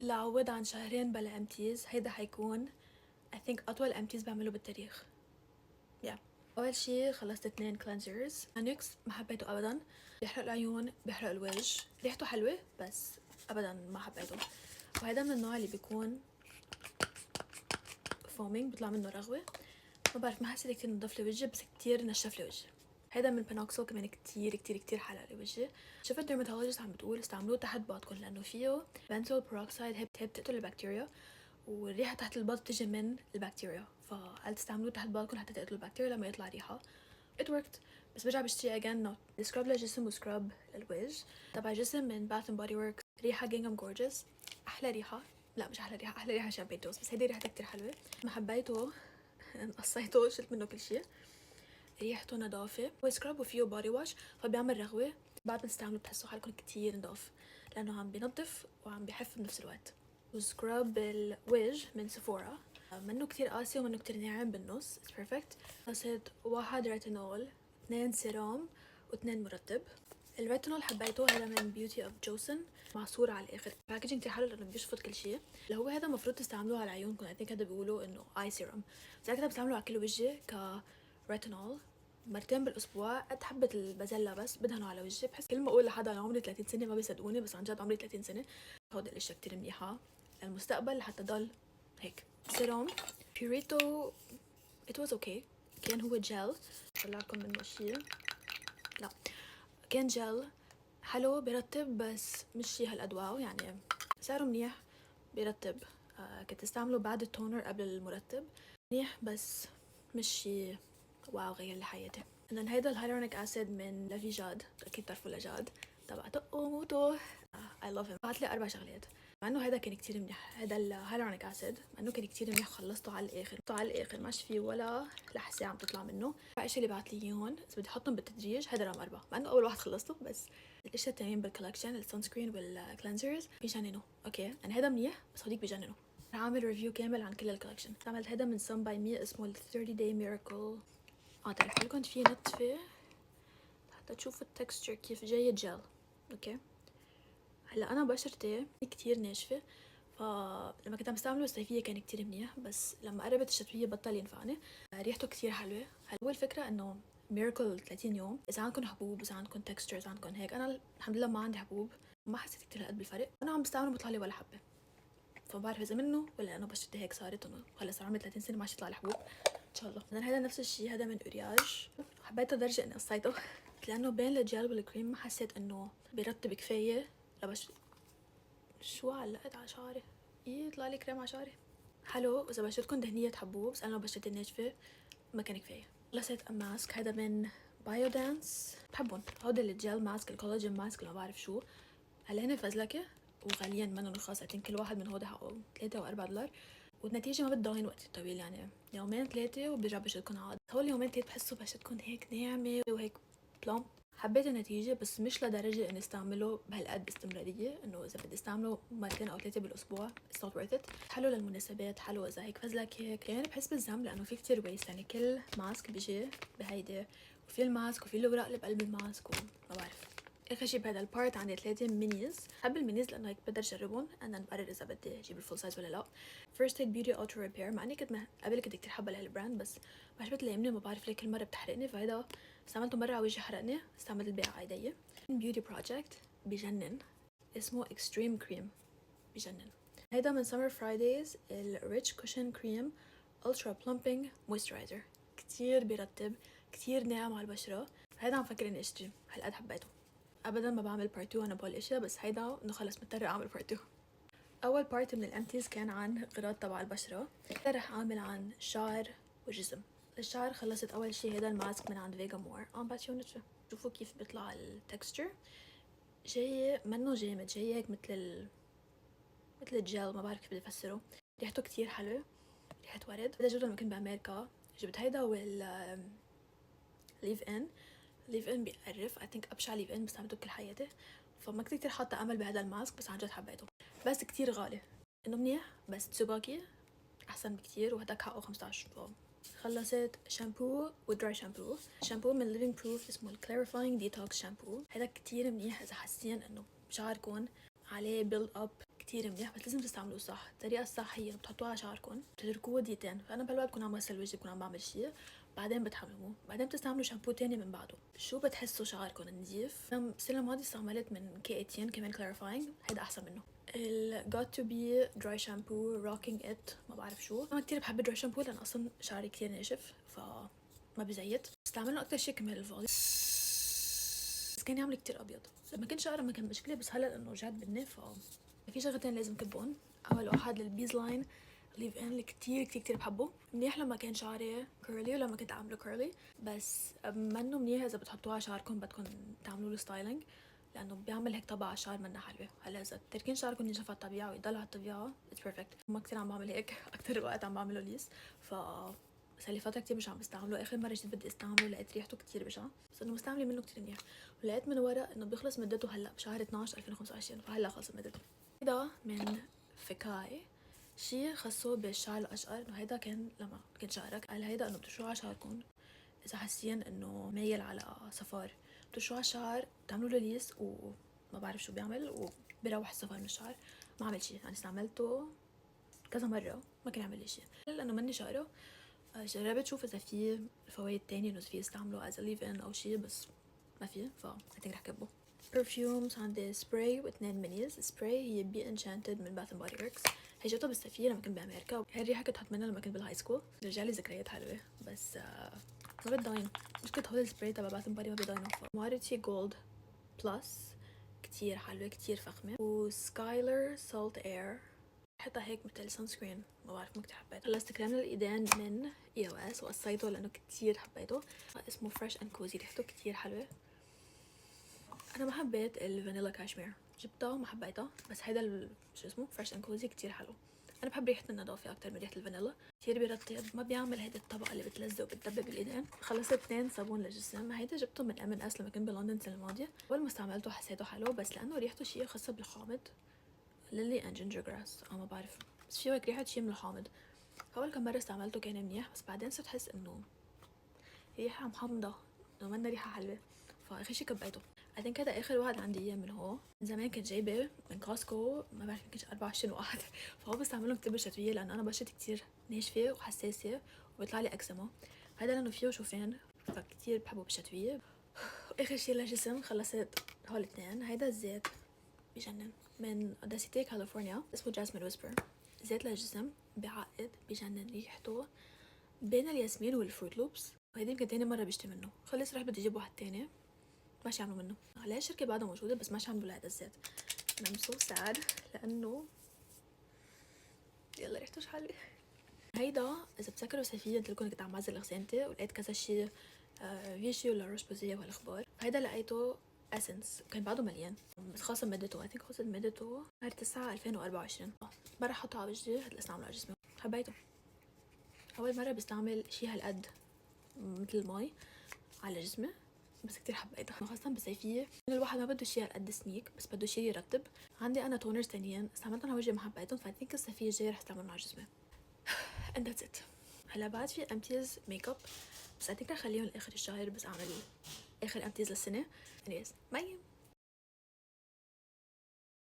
لعوض عن شهرين بلا امتيز، هيدا حيكون I think أطول امتيز بعمله بالتاريخ. أول شي خلصت 2 كلينزرز. نيكس ما حبيته أبدا، بيحرق العيون بيحرق الوجه، ريحته حلوة بس أبدا ما حبيته. وهذا من النوع اللي بيكون فومينج، بيطلع منه رغوة. ما بعرف، ما حسيت كتير نضف لي وجهي، بس كتير نشف لي وجهي. هيدا من بانوكسل كمان كتير كتير كتير حلق لي وجهي. شفت ديرماتولوجيست عم بتقول استعملوه تحت باطكم لأنه فيه بنزول بروكسايد، هي بتقتل البكتيريا، والريحة تحت الباط تجي من البكتيريا، فقال تستعملوه تحت باطكم حتى تقتلوا البكتيريا لما يطلع ريحة. it worked. بس برجع بشتري again no. سكراب للجسم وسكراب للوجه تبع جسم من باث اند بودي وركس، ريحة جينغام جورجيس. أحلى ريحة، لا مش أحلى ريحة، أحلى ريحة شامبين توست، بس هيدي ريحتها كتير حلوة. ما حبيته قصيته شلت منه كل شيء. ريحته نظافة، هو سكراب وفيه بودي واش، فبيعمل رغوة. بعد ما تستعملوا بتحسوا حالكم كتير نضاف لأنه عم بينظف وعم بيحف بنفس الوقت. وسكراب الوجه من سيفورا، منه كتير قاسي ومنه كتير ناعم بالنص. it's perfect. قصيت 1 ريتينول، 2 سيروم و2 مرطب. الريتينول حبيته، هذا من بيوتي اوف جوسن، معصور على الاخر. باكجينج كتير حلو لانه بيشفط كل شيء. اللي هو هذا المفروض تستعملوه على عيونكم، اي ثينك هذا بيقولوا انه اي سيروم، بس كده بستعمله على كل وجهي كريتينول مرتين بالاسبوع قد حبه البازيلا، بس بدهنه على وجهي. بحس كل ما اقول لحدا انا عمري 30 سنه ما بيصدقوني، بس عن جد عمري 30 سنه. هود الاشياء كتير منيحه للمستقبل لحتى ضل هيك. سيروم بيوريتو it was okay، كان هو جل، طلعكم منه شيء، لا كان جل حلو بيرطب، بس مش شي هالقد واو يعني. سعره منيح بيرطب. كنت استعمله بعد التونر قبل المرطب، منيح بس مش شي واو غير لي حياتي. إذن هيدا الهيالورونيك أسيد من لافيجاد، أكيد تعرفوا لجاد تبع تقو موتو. I love him. بعت لي 4 شغلات، مع انه هذا كان كتير منيح. هذا الهيالورونيك اسيد مع انه كان كتير منيح، خلصته على الاخر ماشي فيه ولا لحسه عم تطلع منه. الاشياء اللي بعت لي اياهم اذا بدي احطهم بالتدريج، هذا رقم 4 مع انه اول واحد خلصته، بس الاشياء التانيين بالكولكشن السان سكرين والكلينزرز بيجننوا. اوكي انا هذا منيح بس هوديك بيجننوا. رح اعمل ريفيو كامل عن كل الكولكشن. عملت هذا من سان باي مي اسمه ال 30 day miracle. تعرف لكم فيه نتفه حتى تشوفوا التكستشر كيف جاي جل. اوكي هلا انا بشرتي كتير ناشفه، فلما كنت عم استعمله الصيفيه كان كتير منيح، بس لما قربت الشتويه بطل ينفعني. ريحته كتير حلوه. هو الفكره انه ميراكل 30 يوم، اذا عندكم حبوب، اذا عندكم تكستشرز، عندكم هيك. انا الحمد لله ما عندي حبوب، ما حسيت كتير هالقد بالفرق. انا عم بستعمله بيطلع لي ولا حبه، فبعرف اذا منه ولا انه بشرتي هيك صارت انه خلص صار عمري 30 سنه ما عادش يطلع لي حبوب ان شاء الله. هذا نفس الشيء، هذا من اورياج. حبيته لدرجه اني قصيته لانه بين الجل والكريم ما حسيت انه بيرطب كفايه لبشرتي. شو علقت على شعري؟ يطلع لي كريم على شعري حلو. واذا بشرتكم دهنيه تحبوه، بس انا بشرتي ناشفه ما كان كفايه. خلصت ماسك، هذا من بايو دانس، بحبهم هودي الجيل ماسك، الكولاجين ماسك، ما بعرف شو. هلا هن فزلكه وغاليين منهم رخاص، كل واحد من هودا حقه 3 أو 4 دولار، والنتيجة ما بتضاين وقت طويل، يعني يومين 3 وبرجع بشرتكم عاد. هول يومين 3 بحسوا بشرتكم هيك ناعمة وهيك بلوم. حبيت النتيجة بس مش لدرجة اني استعمله بهالقد باستمرارية، انه اذا بدي استعمله 2 أو 3 بالاسبوع it's not worth it. حلو للمناسبات، حلو اذا هيك فزلك هيك. يعني بحس بالذنب لانه في كتير ويست، يعني كل ماسك بيجي بهيدي، وفي الماسك وفي الاوراق اللي بقلب الماسك وما بعرف. اخر شي بهذا البارت عندي 3 مينيز. بحب المينيز لانه هيك بقدر اجربهم انا بقرر اذا بدي اجيب الفول سايز ولا لا. فيرست ايد بيوتي الترا ريبير، مع اني كنت قبل كنت كتير حابه لهالبراند، بس ما عجبت الايامني، ما بعرف ليه كل مره بتحرقني، فهيدا استعملته مره على وجهي حرقني، استعملت الباقي على ايدي. بيوتي بروجكت بجنن، اسمه اكستريم كريم، بجنن. هيدا من سمر فرايدايز، الريتش كوشن كريم الترا بلومبينج مويسترايزر، كتير بيرطب، كتير ناعم على البشره. هيدا عم فكر اني اشتري، هالقد حبيته. ابدا ما بعمل بارت 2 انا بهول الاشياء، بس هيدا انه خلص مضطره اعمل بارت 2. اول بارت من الامتيز كان عن غراض تبع البشره، رح اعمل عن شعر وجسم. الشعر خلصت اول شي هيدا الماسك من عند فيجا مور ام باتيو نتفه. شوفوا كيف بيطلع التكستشر، جاي منه جامد، جاي هيك مثل الجل، ما بعرف كيف بدي افسره. ريحته كتير حلو، ريحه ورد. بدي اجيبه لما كنت بامريكا، جبت هيدا وال ليف ان بيقرف. I think ابشع ليف ان بستعمله كل حياتي، فما كنت كتير حاطه امل بهذا الماسك، بس عن جد حبيته. بس كتير غالي، انه منيح بس تسوباكي احسن بكتير، وهداك حقه 15. خلصت شامبو ودراي شامبو. شامبو من ليفينج بروف اسمه الكلاريفاينج ديتوكس شامبو. هذا كتير منيح اذا حاسين انه شعركم عليه بيلد اب كتير منيح، بس لازم تستعملوه صح. الطريقة الصح هي بتحطوه على شعركم، بتتركوه دقيقتين. فأنا بهالوقت بكون عم غسل وجهي، بكون عم بعمل شي، بعدين بتحمموه، بعدين بتستعملوا شامبو تاني من بعده. شو بتحسوا شعركم نظيف. أنا السنة الماضية استعملت من K18 كمان كلاريفاينج، هيدا أحسن منه. ال Got to be dry shampoo rocking it، ما بعرف شو. أنا كتير بحب الدراي شامبو لأن أصلا شعري كتير ناشف ما بزيت. استعمله أكتر شي كمان الفولي، بس كان يعمل كتير أبيض. لما كنت شعري ما كان مشكلة، بس هلا لأنه رجعت بني في شغلتين لازم كبون. أول واحد للبيز لاين ليف ان اللي كتير كتير كتير بحبه. منيح لما كان شعري كيرلي ولما كنت عامله كيرلي، بس منه منيح إذا بتحطوه على شعركم بدكم تعملوا له ستايلينج، لأنه بيعمل هيك طبقة على الشعر منها حلوة. هلا إذا تركين شعركم ينشف على الطبيعة ويضل على الطبيعة اتس بيرفكت. ما كتير عم بعمل هيك أكتر الوقت عم بعمله ليس، بس هالي فترة كتير مش عم بستعمله. آخر مرة جيت بدي استعمله لقيت ريحته كتير بشعة، بس إنه مستعملة منه كتير منيح. ولقيت من ورا إنه بيخلص مدته هلا بشهر 12 2025، فهلا خلصت مدته. هيدا من فكاي، شي خاصه بالشعر الأشقر. إنه هيدا كان لما كنت شعرك قال هيدا إنه بتشوه على شعركم إذا حاسين إنه مايل على صفار، بتشوه على الشعر بتعملوا له ليس وما بعرف شو بيعمل وبيروح الصفار من الشعر. ما عمل شي، يعني استعملته كذا مرة ما كان يعمل لي شي. لأنه مني شعره جربت شوف إذا في فوايد تانية إنه في استعمله as a leave in أو شي، بس ما في، فأتنك رح كبه. perfumes عندي سبراي واثنين مينيز. سبراي هي بي انشانتد من باث بودي وركس، هي جبتها بالسفينة لما كنت بأمريكا. هاي الريحة كنت حط منها لما كنت بالهاي سكول، رجعلي ذكريات حلوة، بس ما بتضاين. مشكلة هول السبراي تبع باث بودي ما بيضاينوا. مارتي جولد بلس كتير حلوة كتير فخمة. وسكايلر سولت اير حتى هيك مثل سان سكرين، ما بعرف ما كتير حبيته. خلصت كريم للايدين من اي او اس وقصيته لانه كتير حبيته. اسمه فريش اند كوزي، ريحته كتير حلوه. انا ما حبيت الفانيلا كاشمير، جبتها وما حبيتها، بس هيدا شو اسمه فريش اند كوزي كتير حلو. انا بحب ريحه النظافه اكتر من ريحه الفانيلا، كتير بيرطب، ما بيعمل هيدا الطبقه اللي بتلزق وبتدبب بالايدين. خلصت 2 صابون للجسم. هيدا جبته من ام ان اس لما كنت بلندن السنه الماضيه. اول ما استعملته حسيته حلو، بس لانه ريحته شيء خاصه بالحامض، ليلي اند جينجر جراس او ما بعرف، بس فيه هيك ريحه شيء من الحامض. اول كم مره استعملته كان منيح، بس بعدين صرت احس انه ريحه محمضه، انه منا ريحه حلوه، فاخر شي كبيته. I think هذا اخر واحد عندي اياه من هو. من زمان كنت جايبه من كاسكو، ما بعرف يمكن 24 واحد فهو بستعملهم كتير بالشتويه لانه انا بشرتي كتير ناشفه وحساسه وبيطلع لي اكزيما. هذا لانه فيه شوفان فكتير بحبه بالشتويه. واخر شي للجسم خلصت هول الاثنين. هيدا الزيت بجنن من اوداسيتي كاليفورنيا، اسمه جاسمين ويسبر. زيت للجسم بعقد بجنن، ريحته بين الياسمين والفروت لوبس. وهيدي يمكن تاني مرة بشتري منه، خلص رح بدي اجيب واحد تاني ماشي يعملوا منه. عليه الشركة بعدها موجودة بس ماشي يعملوا لهذا الزيت. I'm so sad لأنه يلا ريحته حلوة. هيدا إذا بتذكروا سفية قلت لكم كنت عم بعزل غسالتي ولقيت كذا شي فيشي ولا روش بوزية وهالأخبار. هيدا لقيته اسنس كان بعده مليان، بس خاصة مدته I think خلصت مدته شهر 9 2024. برا حطه على وجهي هاد استعمله على جسمي، حبيته. أول مرة بستعمل شي هالقد مثل المي على جسمي، بس كتير حبيتها خاصة بالصيفية. الواحد ما بده شي هالقد سنيك، بس بده شي يرطب. عندي أنا تونرز تانيين استعملتهم على وجهي ما حبيتهم، فاثينك الصيفية الجاية رح استعملهم على جسمي. and that's it. هلا بعد في امتيز ميك اب، بس اثينك رح خليهم لاخر الشهر، بس اعمل اخر امتيز للسنة. anyways باي.